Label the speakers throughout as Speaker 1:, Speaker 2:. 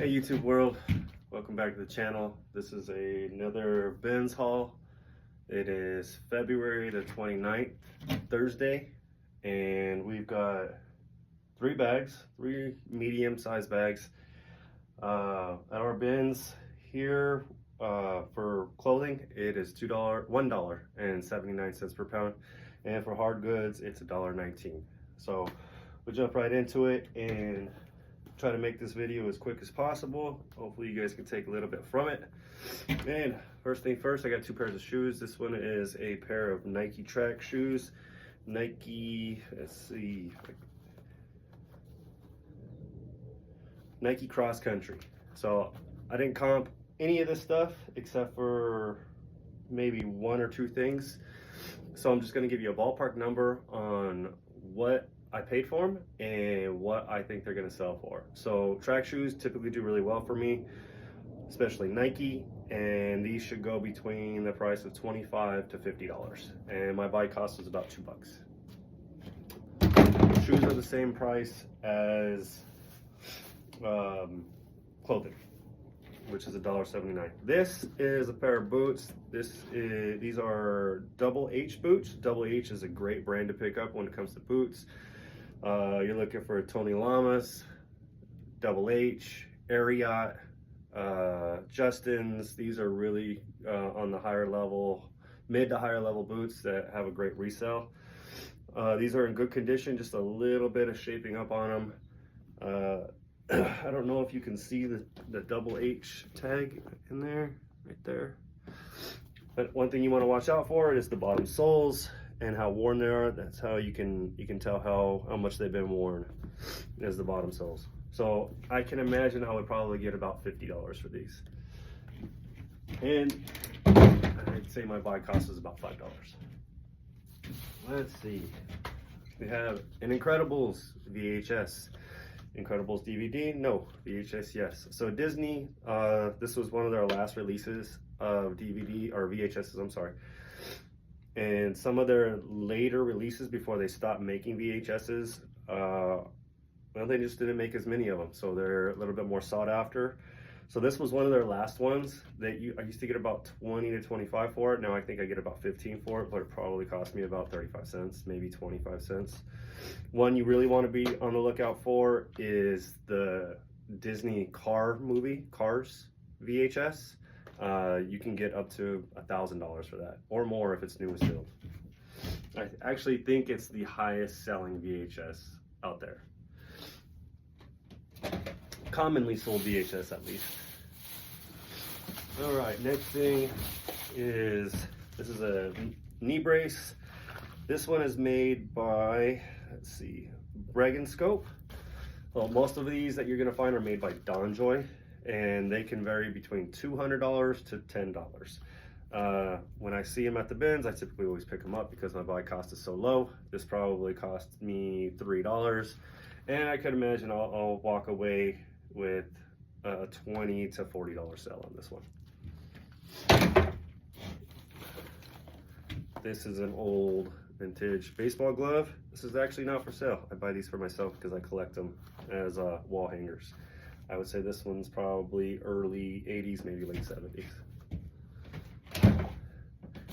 Speaker 1: Hey YouTube world, welcome back to the channel. This is another Ben's haul. It is February the 29th, Thursday, and we've got three medium-sized bags at our bins here. For clothing, it is $1.79 per pound, and for hard goods, it's $1.19. So we'll jump right into it and try to make this video as quick as possible. Hopefully you guys can take a little bit from it. And first thing first, I got two pairs of shoes. This one is a pair of Nike track shoes. Nike, let's see, Nike cross country. So I didn't comp any of this stuff except for maybe one or two things. So I'm just gonna give you a ballpark number on what I paid for them and what I think they're gonna sell for. So track shoes typically do really well for me, especially Nike, and these should go between the price of $25 to $50. And my buy cost was about $2. Shoes are the same price as clothing, which is $1.79. This is a pair of boots. These are Double H boots. Double H is a great brand to pick up when it comes to boots. You're looking for Tony Lamas, Double H, Ariat, Justin's. These are really on the higher level, mid to higher level boots that have a great resale. These are in good condition, just a little bit of shaping up on them. I don't know if you can see the Double H tag in there, right there. But one thing you want to watch out for is the bottom soles and how worn they are. That's how you can tell how much they've been worn, is the bottom soles. So I can imagine I would probably get about $50 for these. And I'd say my buy cost is about $5. Let's see. We have an Incredibles VHS. Incredibles DVD? No. VHS, yes. So Disney, this was one of their last releases of DVD, or VHSs, I'm sorry. And some of their later releases before they stopped making VHSs, well, they just didn't make as many of them. So they're a little bit more sought after. So this was one of their last ones that I used to get about 20 to 25 for it. Now I think I get about 15 for it, but it probably cost me about 35 cents, maybe 25 cents. One you really want to be on the lookout for is the Disney car movie, Cars VHS. You can get up to $1,000 for that, or more if it's new and sealed. I actually think it's the highest selling VHS out there. Commonly sold VHS, at least. All right, next thing is, this is a knee brace. This one is made by, let's see, Scope. Well, most of these that you're gonna find are made by Donjoy, and they can vary between $200 to $10. When I see them at the bins, I typically always pick them up because my buy cost is so low. This probably cost me $3, and I could imagine I'll walk away with a $20 to $40 sale on this one. This is an old vintage baseball glove. This is actually not for sale. I buy these for myself because I collect them as wall hangers. I would say this one's probably early 80s, maybe late 70s.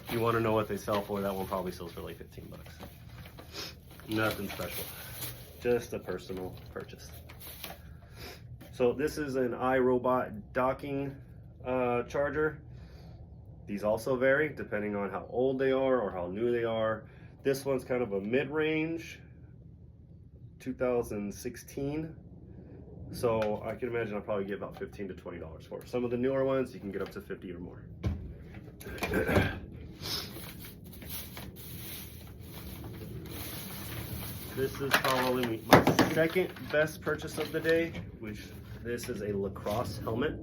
Speaker 1: If you want to know what they sell for, that one probably sells for like 15 bucks. Nothing special, just a personal purchase. So this is an iRobot docking charger. These also vary depending on how old they are or how new they are. This one's kind of a mid-range, 2016. So I can imagine I'll probably get about $15 to $20 for it. Some of the newer ones, you can get up to 50 or more. This is probably my second best purchase of the day, which this is a lacrosse helmet.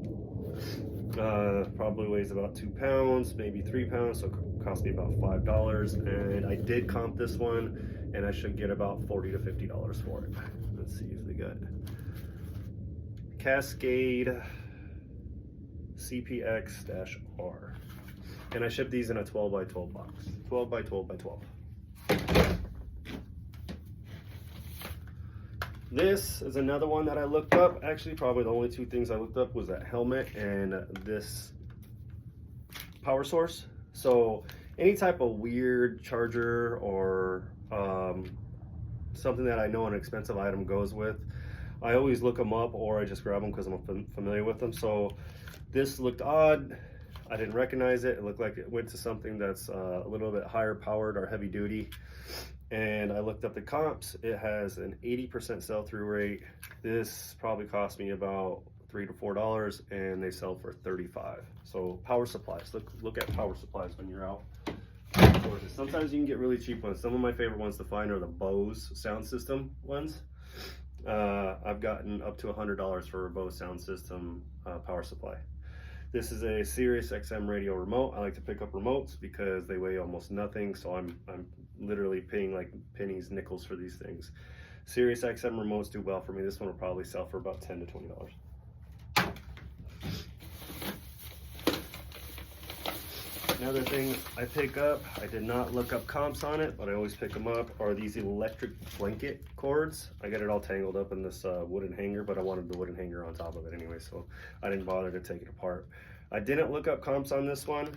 Speaker 1: Probably weighs about 2 pounds, maybe 3 pounds, so it cost me about $5. And I did comp this one, and I should get about $40 to $50 for it. Let's see if we got Cascade CPX-R. And I ship these in a 12 by 12 box. 12 by 12 by 12. This is another one that I looked up. Actually, probably the only two things I looked up was that helmet and this power source. So any type of weird charger or something that I know an expensive item goes with, I always look them up, or I just grab them because I'm familiar with them. So this looked odd. I didn't recognize it. It looked like it went to something that's a little bit higher powered or heavy duty. And I looked up the comps. It has an 80% sell-through rate. This probably cost me about $3 to $4, and they sell for $35. So power supplies. Look at power supplies when you're out. Sometimes you can get really cheap ones. Some of my favorite ones to find are the Bose sound system ones. I've gotten up to $100 for a Bose sound system power supply. This is a Sirius XM radio remote. I like to pick up remotes because they weigh almost nothing, so I'm literally paying like pennies, nickels for these things. Sirius XM remotes do well for me. This one will probably sell for about $10 to $20. Another thing I pick up, I did not look up comps on it, but I always pick them up, are these electric blanket cords. I got it all tangled up in this wooden hanger, but I wanted the wooden hanger on top of it anyway, so I didn't bother to take it apart. I didn't look up comps on this one.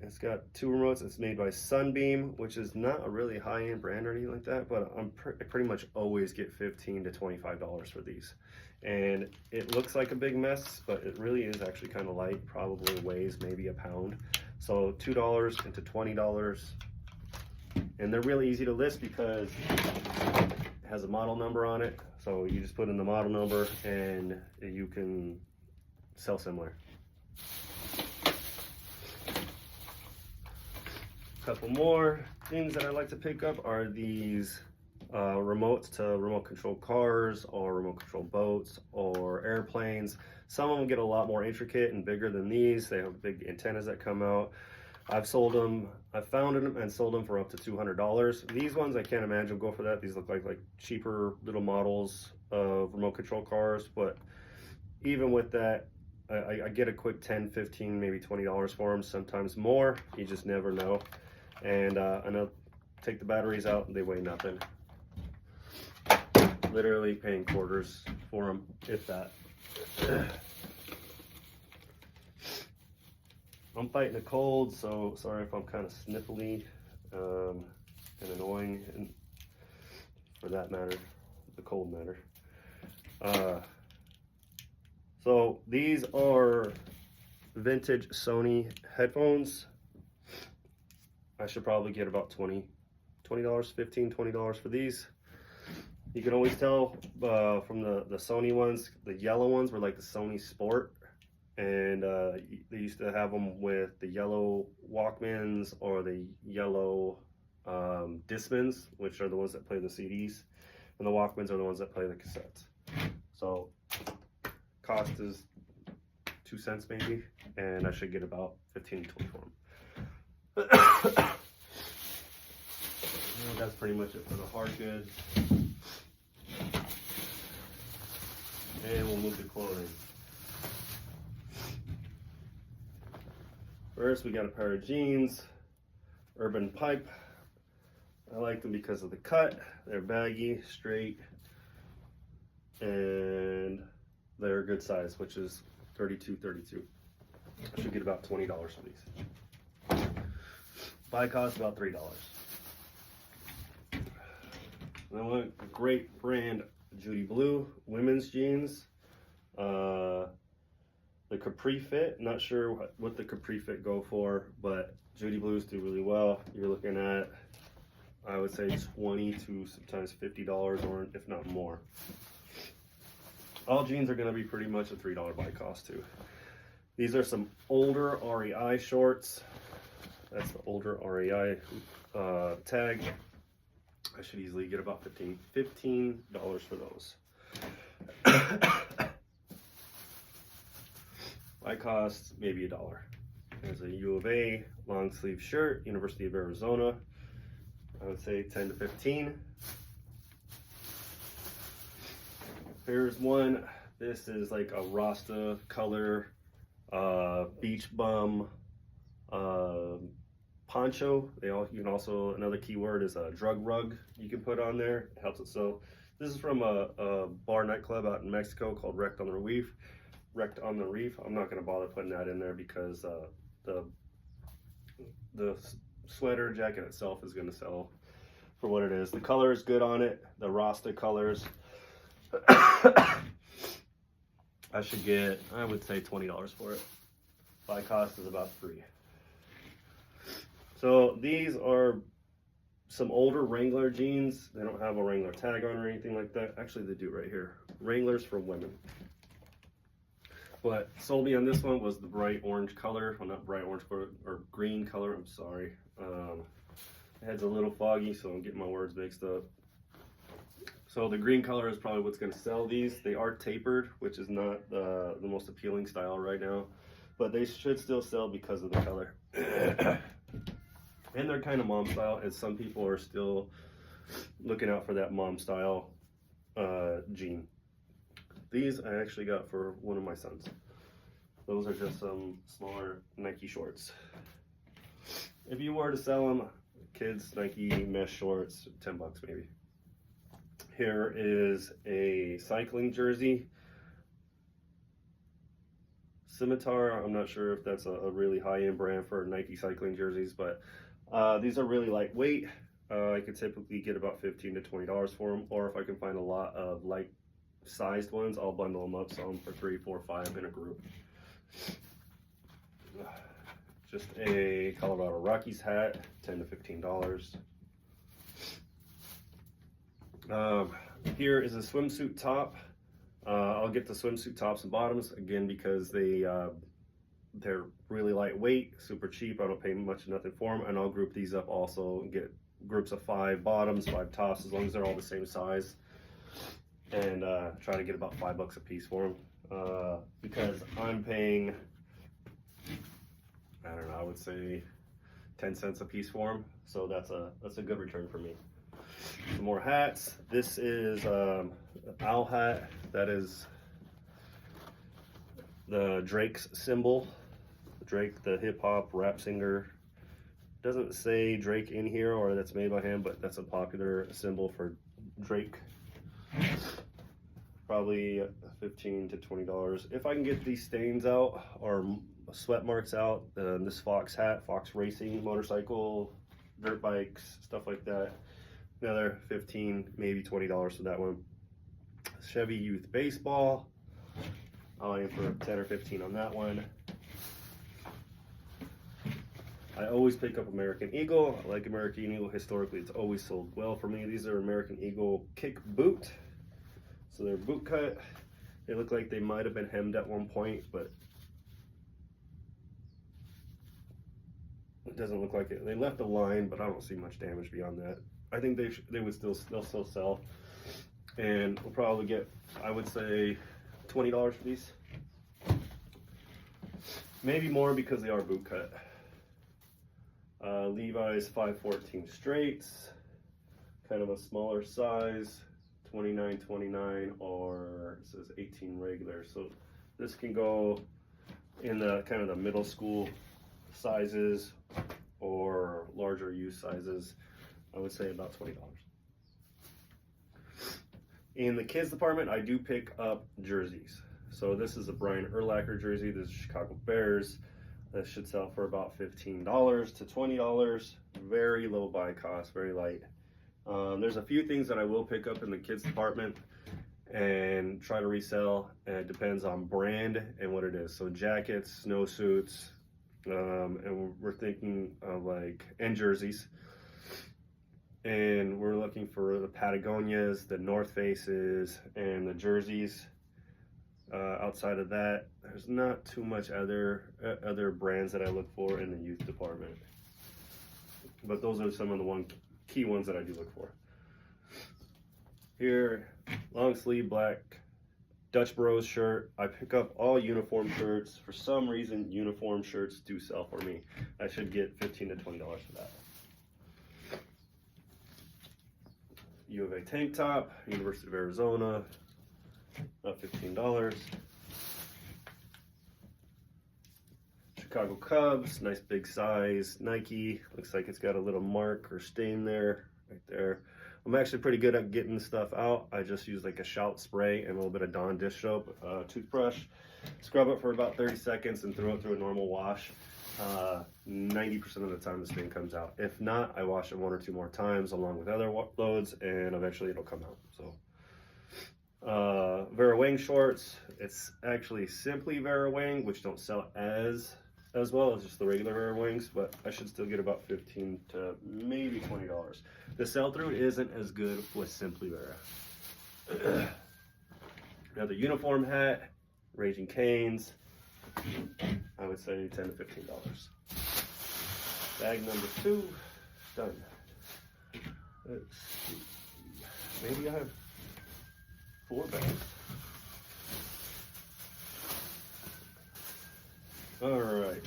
Speaker 1: It's got two remotes. It's made by Sunbeam, which is not a really high-end brand or anything like that, but I pretty much always get $15 to $25 for these. And it looks like a big mess, but it really is actually kind of light. Probably weighs maybe a pound. So $2 into $20. And they're really easy to list because it has a model number on it. So you just put in the model number and you can sell similar. Couple more things that I like to pick up are these remotes to remote control cars or remote control boats or airplanes. Some of them get a lot more intricate and bigger than these. They have big antennas that come out. I've sold them, I've found them and sold them for up to $200. These ones I can't imagine go for that. These look like cheaper little models of remote control cars, but even with that, I get a quick $10, $15, maybe $20 for them, sometimes more. You just never know. And I know, take the batteries out, they weigh nothing. Literally paying quarters for them, if that. I'm fighting a cold, so sorry if I'm kind of sniffly and annoying, and for that matter, the cold matter. So these are vintage Sony headphones. I should probably get about $15, $20 for these. You can always tell from the Sony ones, the yellow ones were like the Sony Sport, and they used to have them with the yellow Walkmans or the yellow Discmans, which are the ones that play the CDs, and the Walkmans are the ones that play the cassettes. So cost is 2 cents maybe, and I should get about 15 to 20 for them. That's pretty much it for the hard goods. And we'll move to clothing. First, we got a pair of jeans, Urban Pipe. I like them because of the cut. They're baggy, straight, and they're a good size, which is 32. I should get about $20 for these. Buy cost about $3. And I want a great brand, Judy Blue women's jeans. The Capri Fit, not sure what the Capri Fit go for, but Judy Blues do really well. You're looking at, I would say, $20 to sometimes $50, or if not more. All jeans are going to be pretty much a $3 buy cost too. These are some older REI shorts. That's the older REI tag. I should easily get about $15 for those. I cost maybe $1. There's a U of A long sleeve shirt, University of Arizona. I would say 10 to 15. Here's one. This is like a Rasta color beach bum poncho. You can also, another keyword is a drug rug you can put on there. It helps it. So This is from a bar nightclub out in Mexico called Wrecked on the Reef. Wrecked on the Reef. I'm not going to bother putting that in there because the sweater jacket itself is going to sell for what it is. The color is good on it. The Rasta colors. I should get, I would say $20 for it. Buy cost is about $3. So these are some older Wrangler jeans. They don't have a Wrangler tag on or anything like that. Actually, they do right here. Wranglers for women. What sold me on this one was the bright orange color. Well, not bright orange, or green color. I'm sorry. The head's a little foggy, so I'm getting my words mixed up. So the green color is probably what's going to sell these. They are tapered, which is not the most appealing style right now, but they should still sell because of the color. And they're kind of mom style, and some people are still looking out for that mom style jean. These I actually got for one of my sons. Those are just some smaller Nike shorts. If you were to sell them, kids Nike mesh shorts, $10 maybe. Here is a cycling jersey. Scimitar, I'm not sure if that's a really high-end brand for Nike cycling jerseys, but these are really lightweight. I could typically get about $15 to $20 for them, or if I can find a lot of like-sized ones, I'll bundle them up, sell them for 3, 4, 5 in a group. Just a Colorado Rockies hat, $10 to $15. Here is a swimsuit top. I'll get the swimsuit tops and bottoms again because they're really lightweight, super cheap. I don't pay much or nothing for them, and I'll group these up also and get groups of 5 bottoms, 5 tops, as long as they're all the same size, and try to get about $5 a piece for them because I'm paying, I don't know, I would say 10 cents a piece for them, so that's a good return for me. Some more hats. This is an owl hat. That is the Drake's symbol. Drake, the hip-hop rap singer. Doesn't say Drake in here or that's made by him, but that's a popular symbol for Drake. Probably $15 to $20. If I can get these stains out or sweat marks out, this Fox hat, Fox Racing motorcycle, dirt bikes, stuff like that, another $15, maybe $20 for that one. Chevy Youth Baseball, I'll aim for 10 or 15 on that one. I always pick up American Eagle. I like American Eagle. Historically, it's always sold well for me. These are American Eagle kick boot. So they're boot cut. They look like they might have been hemmed at one point, but it doesn't look like it. They left a line, but I don't see much damage beyond that. I think they'll still sell, and we'll probably get, I would say, $20 for these. Maybe more because they are boot cut. Levi's 514 straights, kind of a smaller size, $29.29, or it says 18 regular. So this can go in the kind of the middle school sizes or larger youth sizes. I would say about $20. In the kids department, I do pick up jerseys. So this is a Brian Urlacher jersey. This is Chicago Bears. This should sell for about $15 to $20. Very low buy cost, very light. There's a few things that I will pick up in the kids department and try to resell, and it depends on brand and what it is. So jackets, snowsuits, and we're thinking of and jerseys. And we're looking for the Patagonias, the North Faces, and the jerseys. Outside of that, there's not too much other brands that I look for in the youth department. But those are some of the key ones that I do look for. Here, long sleeve black Dutch Bros shirt. I pick up all uniform shirts. For some reason, uniform shirts do sell for me. I should get $15 to $20 for that. U of A tank top, University of Arizona, about $15. Chicago Cubs, nice big size, Nike. Looks like it's got a little mark or stain there, right there. I'm actually pretty good at getting the stuff out. I just use like a Shout spray and a little bit of Dawn dish soap, toothbrush, scrub it for about 30 seconds and throw it through a normal wash. 90% of the time this thing comes out. If not, I wash it 1 or 2 more times along with other loads, and eventually it'll come out. So Vera Wang shorts, it's actually simply Vera Wang, which don't sell as well as just the regular Vera Wangs, but I should still get about $15 to maybe $20. The sell-through isn't as good with Simply Vera. Another uniform hat, Raging Canes, I would say $10 to $15. Bag number 2, done. Let's see. Maybe I have 4 bags. All right,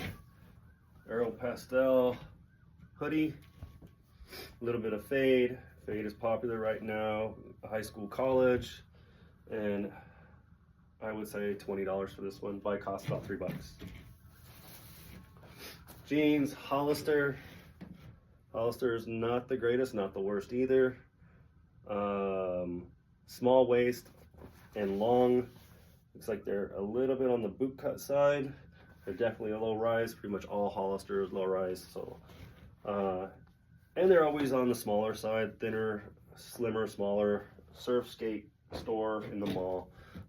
Speaker 1: Aero Pastel hoodie, a little bit of fade. Fade is popular right now, high school, college, and I would say $20 for this one. Buy cost about $3. Jeans, Hollister. Hollister is not the greatest, not the worst either. Small waist and long. Looks like they're a little bit on the boot cut side. They're definitely a low rise. Pretty much all Hollister is low rise. So, and they're always on the smaller side, thinner, slimmer, smaller. Surf skate store in the mall.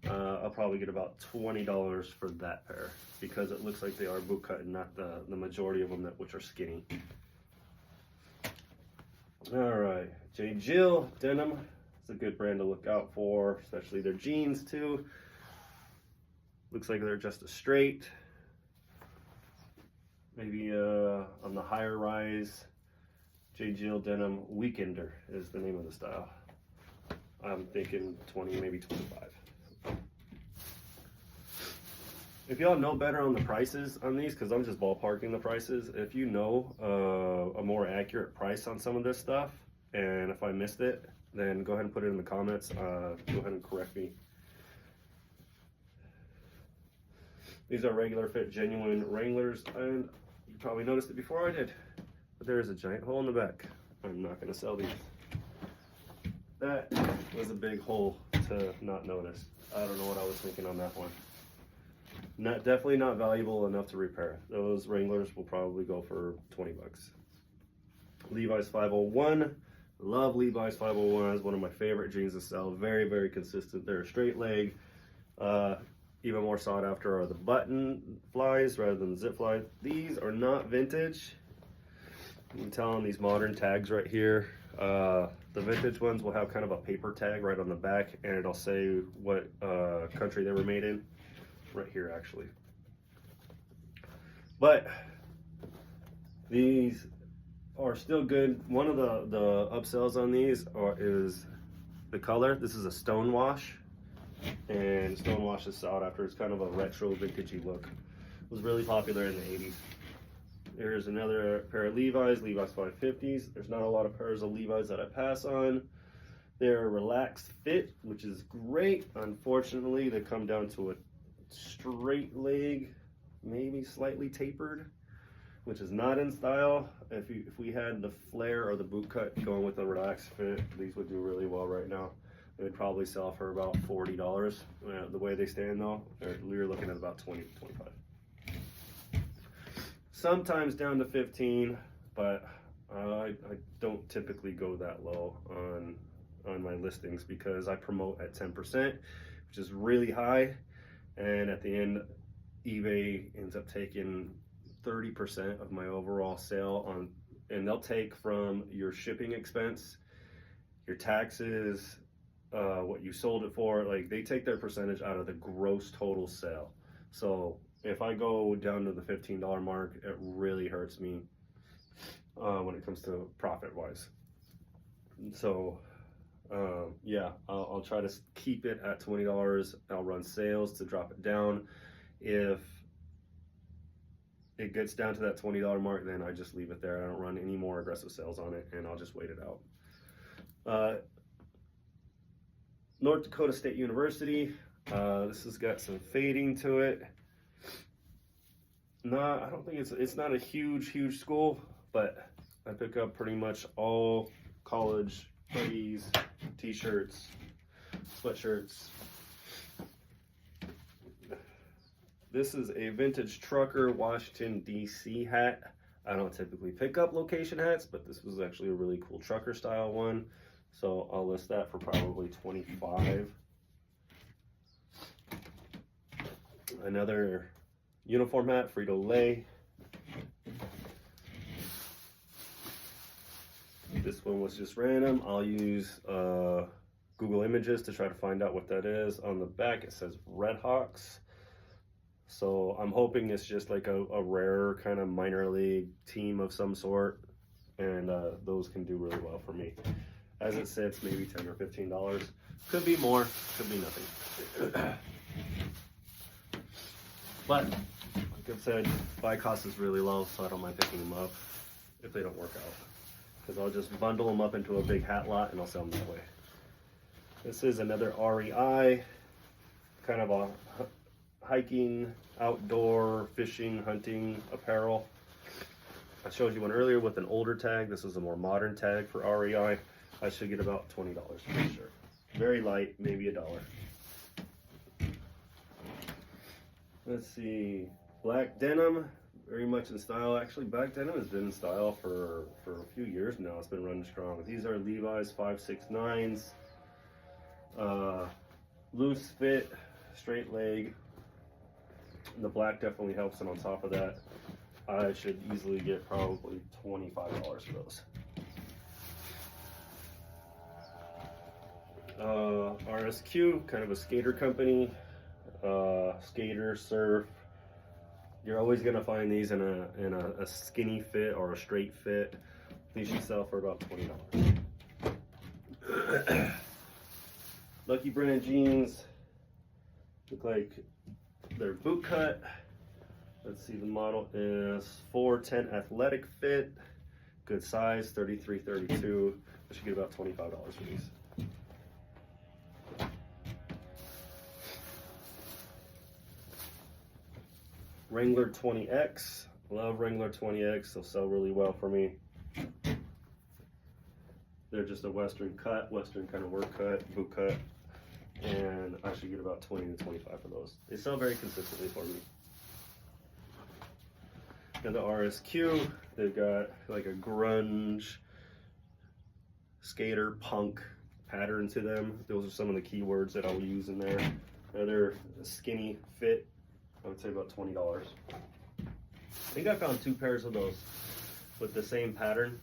Speaker 1: I'll probably get about $20 for that pair because it looks like they are boot cut and not the majority of them which are skinny. All right, J. Jill denim. It's a good brand to look out for, especially their jeans too. Looks like they're just a straight. Maybe on the higher rise. J. Jill denim Weekender is the name of the style. I'm thinking 20, maybe 25. If y'all know better on the prices on these, because I'm just ballparking the prices, if you know a more accurate price on some of this stuff, and if I missed it, then go ahead and put it in the comments. Go ahead and correct me. These are regular fit, genuine Wranglers, and you probably noticed it before I did, but there is a giant hole in the back. I'm not going to sell these. That was a big hole to not notice. I don't know what I was thinking on that one. Definitely not valuable enough to repair. Those Wranglers will probably go for 20 bucks. Levi's 501. Love Levi's 501. It's one of my favorite jeans to sell. Very, very consistent. They're a straight leg. Even more sought after are the button flies rather than the zip flies. These are not vintage. You can tell on these modern tags right here. The vintage ones will have kind of a paper tag right on the back, and it'll say what country they were made in. Right here, actually. But these are still good. One of the upsells on these is the color. This is a stone wash, and stone wash is sought after. It's kind of a retro vintagey look. It was really popular in the 80s. Here's another pair of Levi's 550s. There's not a lot of pairs of Levi's that I pass on. They're a relaxed fit, which is great. Unfortunately, they come down to a straight leg, maybe slightly tapered, which is not in style. If we had the flare or the boot cut going with the relaxed fit, these would do really well right now. They would probably sell for about $40. The way they stand though, you're looking at about 20 to 25. Sometimes down to 15, but I don't typically go that low on my listings because I promote at 10%, which is really high. And at the end, eBay ends up taking 30% of my overall sale and they'll take from your shipping expense, your taxes, what you sold it for. Like, they take their percentage out of the gross total sale. So if I go down to the $15 mark, it really hurts me when it comes to profit wise. So yeah, I'll try to keep it at $20. I'll run sales to drop it down. If it gets down to that $20 mark, then I just leave it there. I don't run any more aggressive sales on it, and I'll just wait it out. North Dakota State University. This has got some fading to it. I don't think it's not a huge school, but I pick up pretty much all college hoodies, t-shirts, sweatshirts. This is a vintage trucker Washington DC hat. I don't typically pick up location hats, but this was actually a really cool trucker style one. So I'll list that for probably $25. Another uniform hat, Frito-Lay. This one was just random. I'll use Google Images to try to find out what that is. On the back it says Red Hawks. So I'm hoping it's just like a rare kind of minor league team of some sort. And those can do really well for me. As it sits, maybe $10 or $15. Could be more, could be nothing. But, like I've said, buy cost is really low, so I don't mind picking them up if they don't work out. Because I'll just bundle them up into a big hat lot and I'll sell them that way. This is another REI, kind of a hiking, outdoor, fishing, hunting apparel. I showed you one earlier with an older tag. This is a more modern tag for REI. I should get about $20 for this shirt. Very light, maybe $1. Let's see, black denim, very much in style. Actually, black denim has been in style for a few years now. It's been running strong. These are Levi's 569s, loose fit, straight leg. The black definitely helps, and on top of that, I should easily get probably $25 for those. RSQ, kind of a skater company, skater, surf. You're always gonna find these in a skinny fit or a straight fit. These should sell for about $20. Lucky Brand jeans look like they're boot cut. Let's see, the model is 410 athletic fit, good size, 33, 32. I should get about $25 for these. Wrangler 20X, love Wrangler 20X, they'll sell really well for me. They're just a Western cut, Western kind of work cut, boot cut, and I should get about 20 to 25 for those. They sell very consistently for me. And the RSQ, they've got like a grunge, skater, punk pattern to them. Those are some of the keywords that I'll use in there. Another skinny fit, I would say about $20. I think I found 2 pairs of those with the same pattern,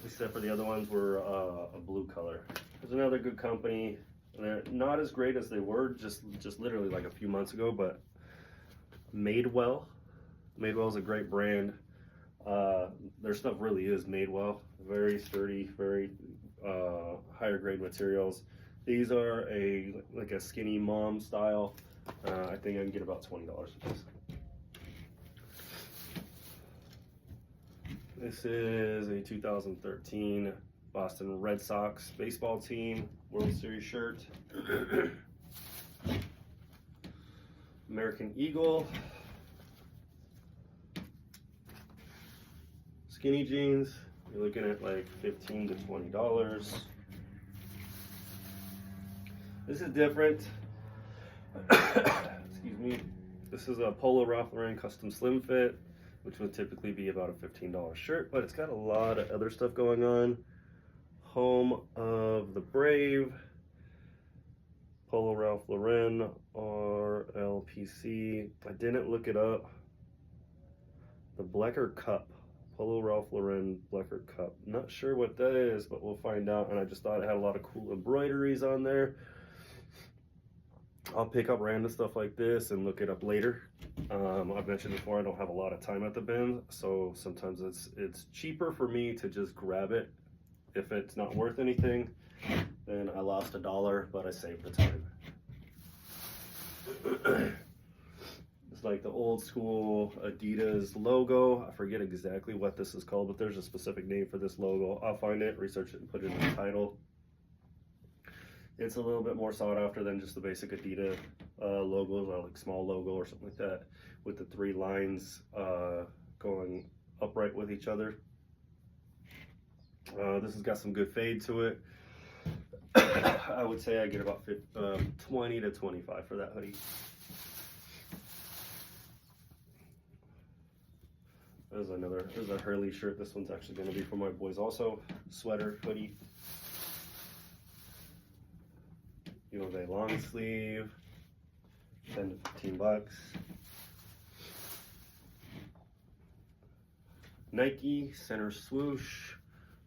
Speaker 1: except for the other ones were a blue color. There's another good company. They're not as great as they were just literally like a few months ago, but Madewell. Madewell is a great brand. Their stuff really is made well. Very sturdy, very higher grade materials. These are like a skinny mom style. I think I can get about $20 for this. This is a 2013 Boston Red Sox baseball team World Series shirt. American Eagle. Skinny jeans, you're looking at like $15 to $20. This is different. Excuse me. This is a Polo Ralph Lauren custom slim fit, which would typically be about a $15 shirt, but it's got a lot of other stuff going on. Home of the Brave, Polo Ralph Lauren, RLPC. I didn't look it up. The Blecker Cup, Polo Ralph Lauren Blecker Cup. Not sure what that is, but we'll find out. And I just thought it had a lot of cool embroideries on there. I'll pick up random stuff like this and look it up later. I've mentioned before, I don't have a lot of time at the bin, so sometimes it's cheaper for me to just grab it. If it's not worth anything, then I lost $1, but I saved the time. It's like the old school Adidas logo. I forget exactly what this is called, but there's a specific name for this logo. I'll find it, research it, and put it in the title. It's a little bit more sought after than just the basic Adidas logos, or like small logo or something like that, with the 3 lines going upright with each other. This has got some good fade to it. I would say I get about 20 to 25 for that hoodie. There's a Hurley shirt. This one's actually going to be for my boys also. Sweater, hoodie. USA long sleeve. 10 to 15 bucks. Nike center swoosh.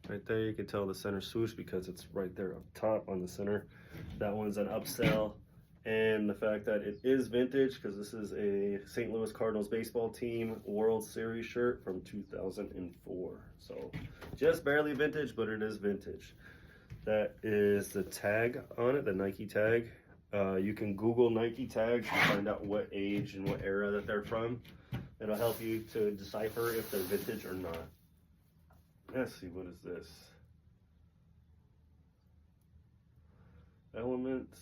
Speaker 1: Right there, you can tell the center swoosh because it's right there up top on the center. That one's an upsell. And the fact that it is vintage, because this is a St. Louis Cardinals baseball team World Series shirt from 2004. So just barely vintage, but it is vintage. That is the tag on it, the Nike tag. You can Google Nike tags and find out what age and what era that they're from. It'll help you to decipher if they're vintage or not. Let's see, what is this? Elements.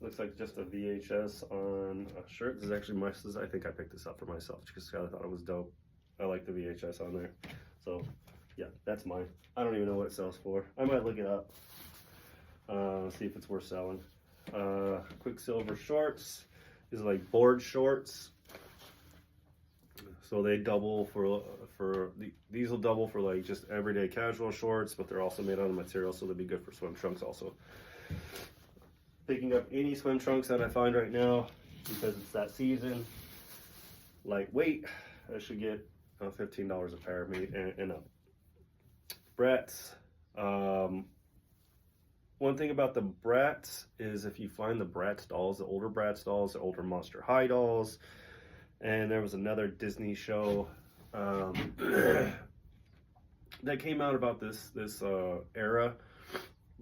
Speaker 1: Looks like just a VHS on a shirt. This is actually I think I picked this up for myself just because I thought it was dope. I like the VHS on there. So, yeah, that's mine. I don't even know what it sells for. I might look it up. See if it's worth selling. Quicksilver shorts. These are like board shorts. So they double these will double for like just everyday casual shorts, but they're also made out of material, so they'll be good for swim trunks also. Picking up any swim trunks that I find right now because it's that season. Lightweight, I should get $15 a pair, maybe, and up. Bratz. One thing about the Bratz is if you find the Bratz dolls, the older Bratz dolls, the older Monster High dolls, and there was another Disney show that came out about this era.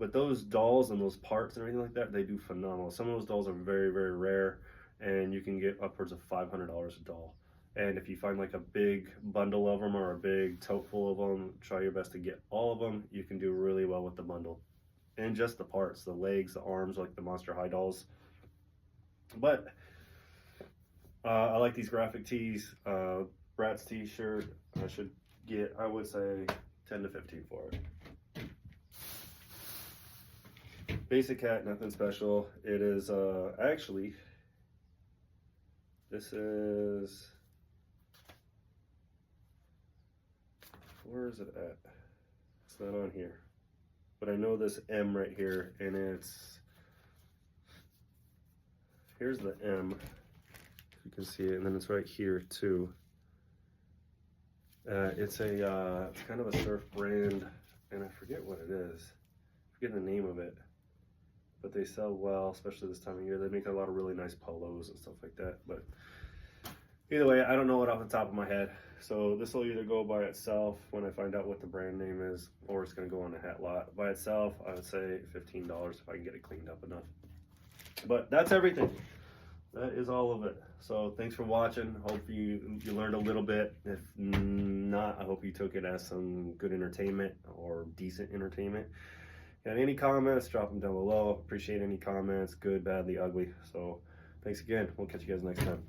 Speaker 1: But those dolls and those parts and everything like that, they do phenomenal. Some of those dolls are very, very rare, and you can get upwards of $500 a doll. And if you find like a big bundle of them or a big tote full of them, try your best to get all of them. You can do really well with the bundle. And just the parts, the legs, the arms, like the Monster High dolls. But I like these graphic tees. Bratz t-shirt, I should get, I would say 10 to 15 for it. Basic hat, nothing special. It is actually, this is, where is it at? It's not on here, but I know this M right here, and here's the M, if you can see it, and then it's right here too. It's kind of a surf brand, and I forget what it is. I forget the name of it. But they sell well, especially this time of year. They make a lot of really nice polos and stuff like that. But either way, I don't know it off the top of my head. So this will either go by itself when I find out what the brand name is, or it's going to go on the hat lot. By itself, I would say $15 if I can get it cleaned up enough. But that's everything. That is all of it. So thanks for watching. Hope you learned a little bit. If not, I hope you took it as some good entertainment or decent entertainment. Got any comments, drop them down below. Appreciate any comments, good, bad, the ugly. So thanks again. We'll catch you guys next time.